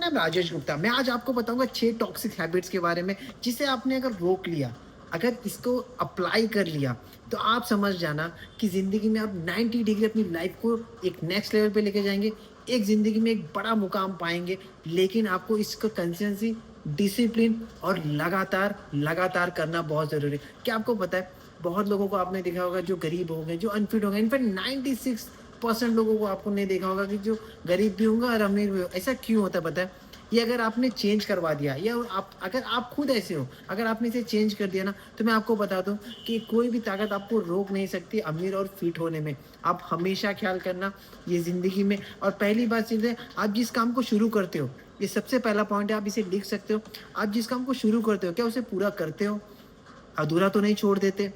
नाम राजेश गुप्ता। मैं आज आपको बताऊँगा 6 टॉक्सिक हैबिट्स के बारे में, जिसे आपने अगर रोक लिया, अगर इसको अप्लाई कर लिया, तो आप समझ जाना कि ज़िंदगी में आप 90 डिग्री अपनी लाइफ़ को एक नेक्स्ट लेवल पे लेके जाएँगे। एक ज़िंदगी में एक बड़ा मुकाम पाएँगे, लेकिन आपको इसको कंसिस्टेंसी, डिसिप्लिन और लगातार करना बहुत ज़रूरी है। क्या आपको पता है, बहुत लोगों को आपने देखा होगा जो गरीब हो गए, जो अनफिट हो गए, इनफैक्ट 96% लोगों को आपको नहीं देखा होगा कि जो गरीब भी होंगे और अमीर भी हो। ऐसा क्यों होता है पता है? ये अगर आपने चेंज करवा दिया या आप अगर आप खुद ऐसे हो, अगर आपने इसे चेंज कर दिया ना, तो मैं आपको बता दूँ कि कोई भी ताकत आपको रोक नहीं सकती अमीर और फिट होने में। आप हमेशा ख़्याल करना ये ज़िंदगी में। और पहली बात चीज़ है, आप जिस काम को शुरू करते हो, ये सबसे पहला पॉइंट है, आप इसे लिख सकते हो। आप जिस काम को शुरू करते हो, क्या उसे पूरा करते हो? अधूरा तो नहीं छोड़ देते।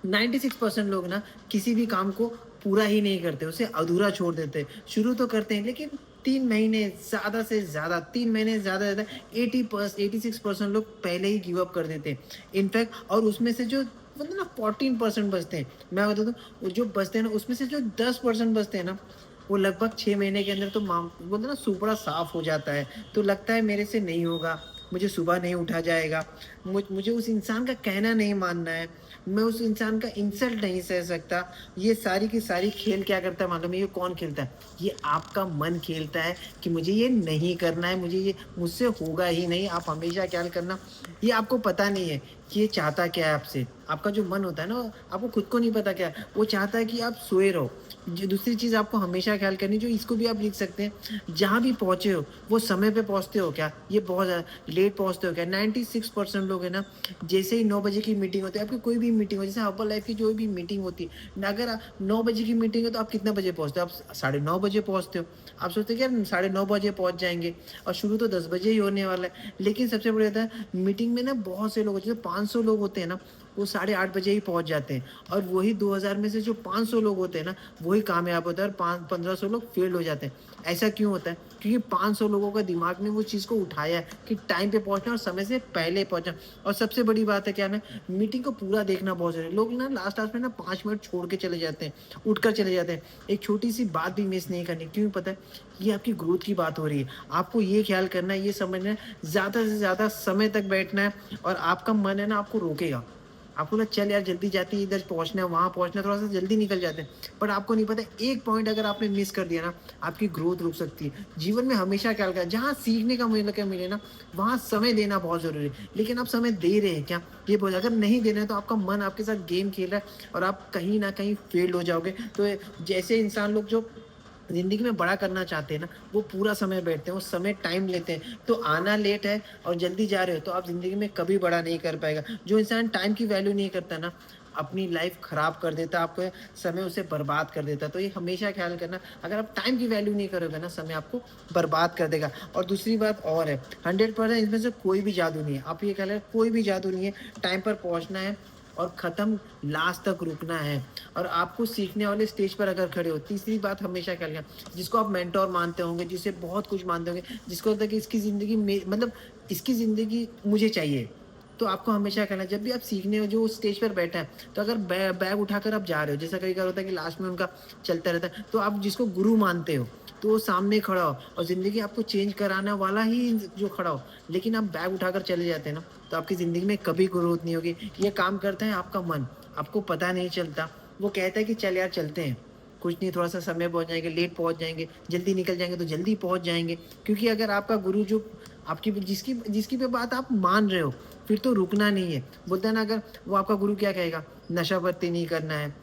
96% लोग ना किसी भी काम को पूरा ही नहीं करते, उसे अधूरा छोड़ देते हैं। शुरू तो करते हैं, लेकिन 3 महीने ज़्यादा से ज़्यादा 3 महीने ज़्यादा से ज़्यादा 86% लोग पहले ही गिव अप कर देते हैं। इनफैक्ट और उसमें से जो मतलब ना 14% बचते हैं, मैं बता दूँ, वो जो बचते हैं ना, उसमें से जो 10% बचते हैं ना, वो लगभग 6 महीने के अंदर तो बोलते हैं ना, सूपड़ा साफ हो जाता है। तो लगता है मेरे से नहीं होगा, मुझे सुबह नहीं उठा जाएगा, मुझे उस इंसान का कहना नहीं मानना है, मैं उस इंसान का इंसल्ट नहीं सह सकता। ये सारी की सारी खेल क्या करता है मालूम है, ये कौन खेलता है? ये आपका मन खेलता है कि मुझे ये नहीं करना है, मुझे ये मुझसे होगा ही नहीं। आप हमेशा ख़्याल करना, ये आपको पता नहीं है कि ये चाहता क्या है आपसे। आपका जो मन होता है ना, आपको खुद को नहीं पता क्या है, वो चाहता है कि आप सोए रहो। जो दूसरी चीज़ आपको हमेशा ख़्याल करनी, जो इसको भी आप लिख सकते हैं, जहाँ भी पहुँचे हो, वो समय पे पहुँचते हो क्या? ये बहुत ज़्यादा लेट पहुँचते हो क्या? 96% लोग हैं ना, जैसे ही 9 बजे की मीटिंग होती है, आपकी कोई भी मीटिंग हो, जैसे हर्बल लाइफ की जो भी मीटिंग होती है, अगर 9 बजे की मीटिंग है, तो आप कितने बजे पहुँचते हो? आप साढ़े 9 बजे पहुँचते हो। आप सोचते हो कि यार साढ़े 9 बजे पहुँच जाएँगे, और शुरू तो 10 बजे ही होने वाला है। लेकिन सबसे बड़ी बात है, मीटिंग में ना बहुत से लोग होते हैं, जैसे 500 लोग होते हैं ना, वो साढ़े 8 बजे ही पहुँच जाते हैं, और वही 2000 में से जो 500 लोग होते हैं ना, वही कामयाब होते हैं, और 1500 लोग फेल हो जाते हैं। ऐसा क्यों होता है? क्योंकि 500 लोगों का दिमाग ने वो चीज़ को उठाया है कि टाइम पे पहुँचना है और समय से पहले पहुँचना। और सबसे बड़ी बात है क्या ना, मीटिंग को पूरा देखना बहुत ज़रूरी है। लोग ना लास्ट-लास्ट में ना 5 मिनट छोड़ के चले जाते हैं, उठकर चले जाते हैं। एक छोटी-सी बात भी मिस नहीं करनी, क्यों पता है? ये आपकी ग्रोथ की बात हो रही है। आपको ये ख़्याल करना है, ये समझना है, ज़्यादा से ज़्यादा समय तक बैठना है, और आपका मन है ना आपको रोकेगा। आपको ना, चल यार जल्दी जाते हैं, इधर पहुँचना है, वहाँ पहुँचना है, थोड़ा-सा जल्दी निकल जाते हैं। बट आपको नहीं पता, एक पॉइंट अगर आपने मिस कर दिया ना, आपकी ग्रोथ रुक सकती है। जीवन में हमेशा ख़्याल करें, जहाँ सीखने का मौका मिले ना, वहाँ समय देना बहुत ज़रूरी है। लेकिन आप समय दे रहे हैं क्या? ये बोल, अगर नहीं दे रहे हैं, तो आपका मन आपके साथ गेम खेल रहा है, और आप कहीं न कहीं फ़ेल हो जाओगे। तो जैसे इंसान लोग जो ज़िंदगी में बड़ा करना चाहते हैं ना, वो पूरा समय बैठते हैं, वो समय टाइम लेते हैं। तो आना लेट है और जल्दी जा रहे हो, तो आप ज़िंदगी में कभी बड़ा नहीं कर पाएगा। जो इंसान टाइम की वैल्यू नहीं करता ना, अपनी लाइफ़ खराब कर देता है, आपका समय उसे बर्बाद कर देता है। तो ये हमेशा ख़्याल करना, अगर आप टाइम की वैल्यू नहीं करोगे ना, समय आपको बर्बाद कर देगा। और दूसरी बात और है, 100% इसमें से कोई भी जादू नहीं है। आप ये कह लें, कोई भी जादू नहीं है, टाइम पर पहुँचना है और ख़त्म, लास्ट तक रुकना है। और आपको सीखने वाले स्टेज पर अगर खड़े हो, तीसरी बात हमेशा ख्याल रखना, जिसको आप मेंटर मानते होंगे, जिसे बहुत कुछ मानते होंगे, जिसको लगता है कि इसकी ज़िंदगी में मतलब इसकी ज़िंदगी मुझे चाहिए, तो आपको हमेशा कहना, जब भी आप सीखने हो, जो स्टेज पर बैठा है, तो अगर बैग उठाकर आप जा रहे हो, जैसा कई-कभार होता है कि लास्ट में उनका चलता रहता है, तो आप जिसको गुरु मानते हो, तो वो सामने खड़ा हो, और ज़िंदगी आपको चेंज कराने वाला ही जो खड़ा हो, लेकिन आप बैग उठाकर चले जाते हैं ना, तो आपकी ज़िंदगी में कभी ग्रोथ नहीं होगी। ये काम करता है आपका मन, आपको पता नहीं चलता। वो कहता है कि चल यार चलते हैं, कुछ नहीं, थोड़ा-सा समय पहुँच जाएँगे, लेट पहुँच जाएँगे, जल्दी निकल जाएँगे तो जल्दी पहुँच जाएँगे। क्योंकि अगर आपका गुरु जो आपकी जिसकी जिसकी भी बात आप मान रहे हो, फिर तो रुकना नहीं है। बोलते हैं ना, अगर वो आपका गुरु क्या कहेगा, नशा-पत्ती नहीं करना है,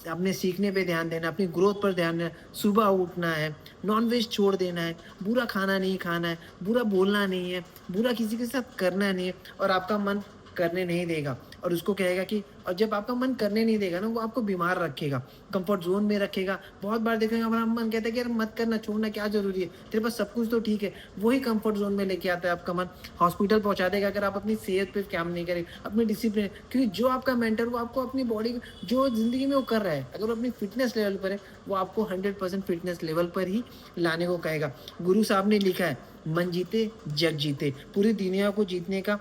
अपने सीखने पे ध्यान देना, अपनी ग्रोथ पर ध्यान देना, सुबह उठना है, नॉन-वेज छोड़ देना है, बुरा खाना नहीं खाना है, बुरा बोलना नहीं है, बुरा किसी के साथ करना नहीं है, और आपका मन करने नहीं देगा, और उसको कहेगा कि, और जब आपका मन करने नहीं देगा ना, वो आपको बीमार रखेगा, कंफर्ट ज़ोन में रखेगा। बहुत बार देखेंगे हमारा मन कहता है कि यार मत करना, छोड़ना, क्या ज़रूरी है? तेरे पास सब कुछ तो ठीक है। वही कंफर्ट ज़ोन में लेके आता है आपका मन, हॉस्पिटल पहुँचा देगा अगर आप अपनी सेहत पे काम नहीं करें, अपनी डिसिप्लिन, क्योंकि जो आपका मेंटर, वो आपको अपनी बॉडी जो ज़िंदगी में वो कर रहा है, अगर वो अपनी फिटनेस लेवल पर है, वो आपको 100% फिटनेस लेवल पर ही लाने को कहेगा। गुरु साहब ने लिखा है, मन जीते, जग जीते। पूरी दुनिया को जीतने का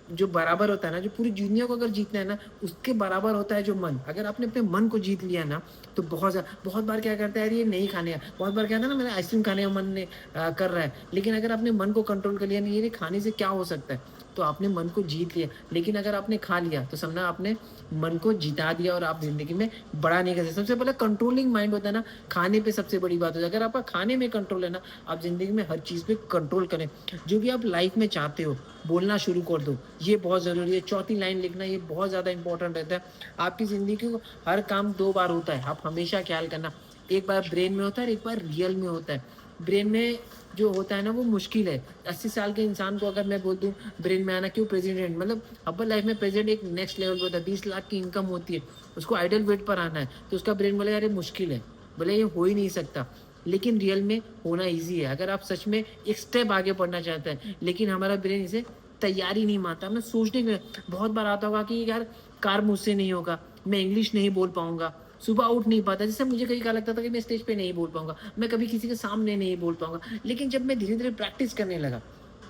जो बराबर होता है ना, जो पूरी दुनिया को अगर जीतना है ना, उसके बराबर होता है जो मन। अगर आपने अपने मन को जीत लिया ना, तो बहुत बार क्या करता है यार, ये नहीं खाने का, बहुत बार क्या होता है ना, मेरा आइसक्रीम खाने का मन कर रहा है, लेकिन अगर आपने मन को कंट्रोल कर लिया ना, ये खाने से क्या हो सकता है, तो आपने मन को जीत लिया। लेकिन अगर आपने खा लिया, तो समझना आपने मन को जिता दिया और आप ज़िंदगी में बड़ा नहीं कर सकते। सबसे पहले कंट्रोलिंग माइंड होता है ना, खाने पे सबसे बड़ी बात होती है। अगर आपका खाने में कंट्रोल है ना, आप ज़िंदगी में हर चीज़ पे कंट्रोल करें। जो भी आप लाइफ़ में चाहते हो, बोलना शुरू कर दो, ये बहुत ज़रूरी है। चौथी लाइन लिखना, ये बहुत ज़्यादा इंपॉर्टेंट रहता है। आपकी ज़िंदगी को हर काम 2 बार होता है, आप हमेशा ख़्याल करना। एक बार ब्रेन में होता है और एक बार रियल में होता है। ब्रेन में जो होता है ना, वो मुश्किल है। 80 साल के इंसान को अगर मैं बोल दूँ ब्रेन में आना, क्यों प्रेसिडेंट, मतलब अपन लाइफ में प्रेसिडेंट एक नेक्स्ट लेवल पे होता है, 20 लाख की इनकम होती है, उसको आइडल वेट पर आना है, तो उसका ब्रेन बोलेगा अरे मुश्किल है, बोले ये हो ही नहीं सकता। लेकिन रियल में होना ईज़ी है, अगर आप सच में एक स्टेप आगे बढ़ना चाहते हैं, लेकिन हमारा ब्रेन इसे तैयार ही नहीं मानता। हमने सोचने के बहुत बार आता होगा कि यार कार मुझसे नहीं होगा, मैं इंग्लिश नहीं बोल पाऊँगा, सुबह उठ नहीं पाता। जैसे मुझे कई बार लगता था कि मैं स्टेज पे नहीं बोल पाऊँगा, मैं कभी किसी के सामने नहीं बोल पाऊँगा। लेकिन जब मैं धीरे-धीरे प्रैक्टिस करने लगा,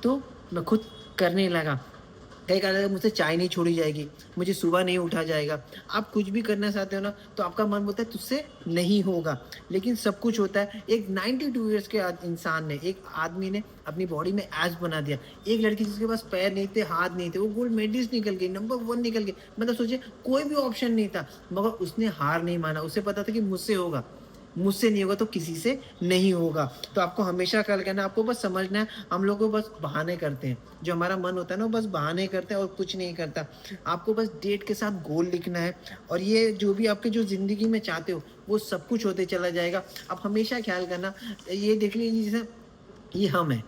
तो मैं खुद करने लगा। कई कहा जाता है मुझसे चाय नहीं छोड़ी जाएगी, मुझे सुबह नहीं उठा जाएगा। आप कुछ भी करना चाहते हो ना, तो आपका मन बोलता है तुझसे नहीं होगा, लेकिन सब कुछ होता है। एक 92 ईयर्स के इंसान ने, एक आदमी ने अपनी बॉडी में एब्स बना दिया। एक लड़की जिसके पास पैर नहीं थे, हाथ नहीं थे, वो गोल्ड मेडलिस्ट निकल गई, नंबर 1 निकल गई। मतलब सोचिए कोई भी ऑप्शन नहीं था, मगर उसने हार नहीं माना। उसे पता था कि मुझसे होगा, मुझसे नहीं होगा तो किसी से नहीं होगा। तो आपको हमेशा ख्याल करना है, आपको बस समझना है, हम लोग को बस बहाने करते हैं। जो हमारा मन होता है ना, वो बस बहाने करते हैं और कुछ नहीं करता। आपको बस डेट के साथ गोल लिखना है, और ये जो भी आपके जो ज़िंदगी में चाहते हो, वो सब कुछ होते चला जाएगा। आप हमेशा ख्याल करना, ये देख लीजिए जैसे ये हम हैं।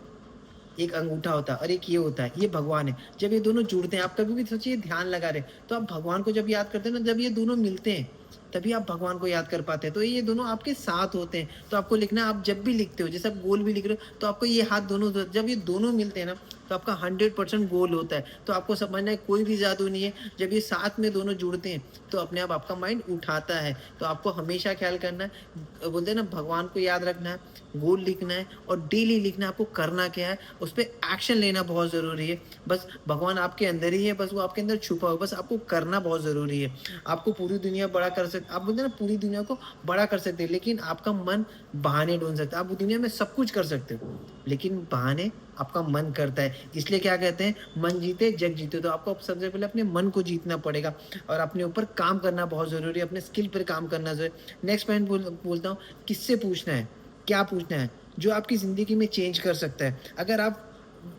एक अंगूठा होता है और एक ये होता है, ये भगवान है। जब ये दोनों जुड़ते हैं, आप कभी भी सोचिए ध्यान लगा रहे हैं, तो आप भगवान को जब याद करते हैं ना, जब ये दोनों मिलते हैं, तभी आप भगवान को याद कर पाते हैं। तो ये दोनों आपके साथ होते हैं। तो आपको लिखना है, आप जब भी लिखते हो, जैसे आप गोल भी लिख रहे हो, तो आपको ये हाथ दोनों जब ये दोनों मिलते हैं ना, तो आपका 100% गोल होता है। तो आपको समझना है कोई भी जादू नहीं है, जब ये साथ में दोनों जुड़ते हैं, तो अपने आप आपका माइंड उठाता है। तो आपको हमेशा ख्याल करना है, बोलते हैं ना भगवान को याद रखना है, गोल लिखना है और डेली लिखना है आपको करना क्या है, उस पे एक्शन लेना बहुत ज़रूरी है। बस भगवान आपके अंदर ही है, बस वो आपके अंदर छुपा हुआ है, बस आपको करना बहुत ज़रूरी है। आपको पूरी दुनिया बड़ा कर सक आप बोलते हैं ना पूरी दुनिया को बड़ा कर सकते हैं, लेकिन आपका मन बहाने ढूँढ सकता है। आप दुनिया में सब कुछ कर सकते हो, लेकिन बहाने आपका मन करता है। इसलिए क्या कहते हैं, मन जीते जग जीते। तो आपको सबसे पहले अपने मन को जीतना पड़ेगा और अपने ऊपर काम करना बहुत ज़रूरी है, अपने स्किल पर काम करना ज़रूरी है। नेक्स्ट पॉइंट बोलता हूँ, किससे पूछना है, क्या पूछना है, जो आपकी ज़िंदगी में चेंज कर सकता है। अगर आप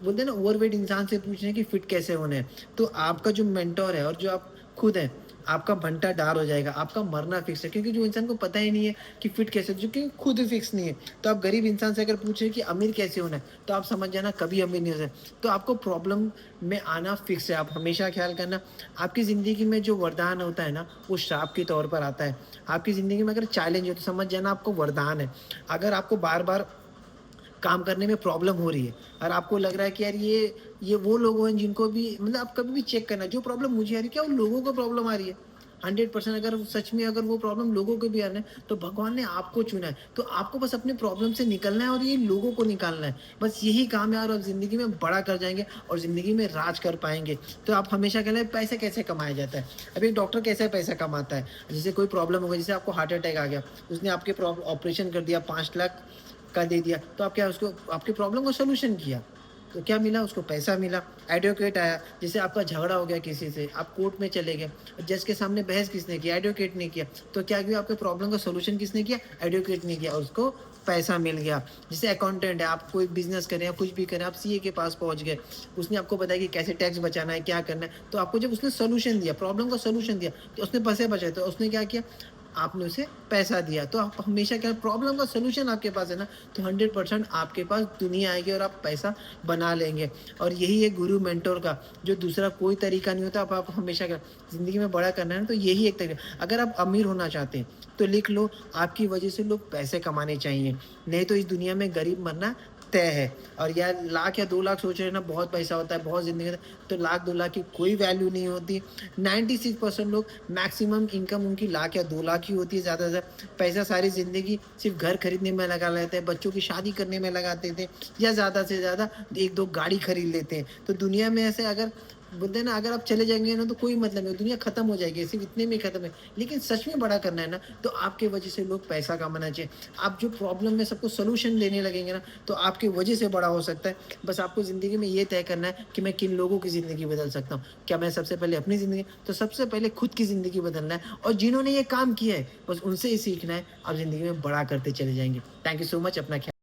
बोलते हैं ना ओवरवेट इंसान से पूछ रहे हैं कि फिट कैसे होना है, तो आपका जो मेंटर है और जो आप खुद हैं, आपका भंटा डार हो जाएगा, आपका मरना फिक्स है। क्योंकि जो इंसान को पता ही नहीं है कि फिट कैसे, जो कि खुद फिक्स नहीं है। तो आप गरीब इंसान से अगर पूछ रहे हैं कि अमीर कैसे होना है, तो आप समझ जाना कभी अमीर नहीं हो सकते। तो आपको प्रॉब्लम में आना फिक्स है। आप हमेशा ख्याल करना, आपकी ज़िंदगी में जो वरदान होता है ना, वो श्राप के तौर पर आता है। आपकी ज़िंदगी में अगर चैलेंज है, तो समझ जाना आपको वरदान है। अगर आपको बार-बार काम करने में प्रॉब्लम हो रही है और आपको लग रहा है कि यार ये वो लोग हैं जिनको भी, मतलब आप कभी भी चेक करना, जो प्रॉब्लम मुझे आ रही है क्या उन लोगों को प्रॉब्लम आ रही है। 100% अगर सच में अगर वो प्रॉब्लम लोगों को भी आ रहा है, तो भगवान ने आपको चुना है। तो आपको बस अपने प्रॉब्लम से निकलना है और ये लोगों को निकालना है। बस यही काम है और आप ज़िंदगी में बड़ा कर जाएँगे और ज़िंदगी में राज कर पाएँगे। तो आप हमेशा कह रहे हैं पैसे कैसे कमाया जाता है। अब एक डॉक्टर कैसे पैसा कमाता है? जैसे कोई प्रॉब्लम हो गई, जैसे आपको हार्ट अटैक आ गया, उसने आपके ऑपरेशन कर दिया, 5 लाख का दे दिया, तो आप क्या उसको आपकी प्रॉब्लम को सॉल्यूशन किया, तो क्या मिला उसको पैसा मिला। एडवोकेट आया, जैसे आपका झगड़ा हो गया किसी से, आप कोर्ट में चले गए, जज के सामने बहस किसने किया, एडवोकेट ने किया, तो क्या किया आपके प्रॉब्लम का सॉल्यूशन किसने किया, एडवोकेट ने किया, और उसको पैसा मिल गया। जैसे अकाउंटेंट है, आप कोई बिजनेस करें या कुछ भी करें, आप सीए के पास पहुंच गए, उसने आपको बताया कि कैसे टैक्स बचाना है, क्या करना है, तो आपको जब उसने सोल्यूशन दिया, प्रॉब्लम का सोल्यूशन दिया, तो उसने पैसे बचाए, तो उसने क्या किया, आपने उसे पैसा दिया। तो आप हमेशा क्या, प्रॉब्लम का सॉल्यूशन आपके पास है ना, तो 100% आपके पास दुनिया आएगी और आप पैसा बना लेंगे। और यही है गुरु मेंटर का, जो दूसरा कोई तरीका नहीं होता। आप हमेशा क्या, ज़िंदगी में बड़ा करना है ना, तो यही एक तरीका। अगर आप अमीर होना चाहते हैं, तो लिख लो, आपकी वजह से लोग पैसे कमाने चाहिए, नहीं तो इस दुनिया में गरीब मरना तय है। और यार लाख या 2 लाख सोच रहे हैं ना, बहुत पैसा होता है, बहुत ज़िंदगी, तो लाख 2 लाख की कोई वैल्यू नहीं होती। 96% लोग मैक्सिमम इनकम उनकी लाख या 2 लाख ही होती है ज़्यादा से ज़्यादा। पैसा सारी ज़िंदगी सिर्फ़ घर खरीदने में लगा लेते हैं, बच्चों की शादी करने में लगाते थे, या ज़्यादा से ज़्यादा 1-2 गाड़ी खरीद लेते हैं। तो दुनिया में ऐसे अगर बोलते हैं ना, अगर आप चले जाएँगे ना तो कोई मतलब नहीं, दुनिया खत्म हो जाएगी, सिर्फ़ इतने में ही खत्म है। लेकिन सच में बड़ा करना है ना, तो आपके वजह से लोग पैसा कमाना चाहिए। आप जो प्रॉब्लम में सबको सॉल्यूशन देने लगेंगे ना, तो आपकी वजह से बड़ा हो सकता है। बस आपको ज़िंदगी में ये तय करना है कि मैं किन लोगों की ज़िंदगी बदल सकता हूँ। क्या मैं सबसे पहले अपनी ज़िंदगी, तो सबसे पहले खुद की ज़िंदगी बदलना है और जिन्होंने ये काम किया है, बस उनसे ही सीखना है। आप ज़िंदगी में बड़ा करते चले जाएँगे। थैंक यू सो मच, अपना ख्या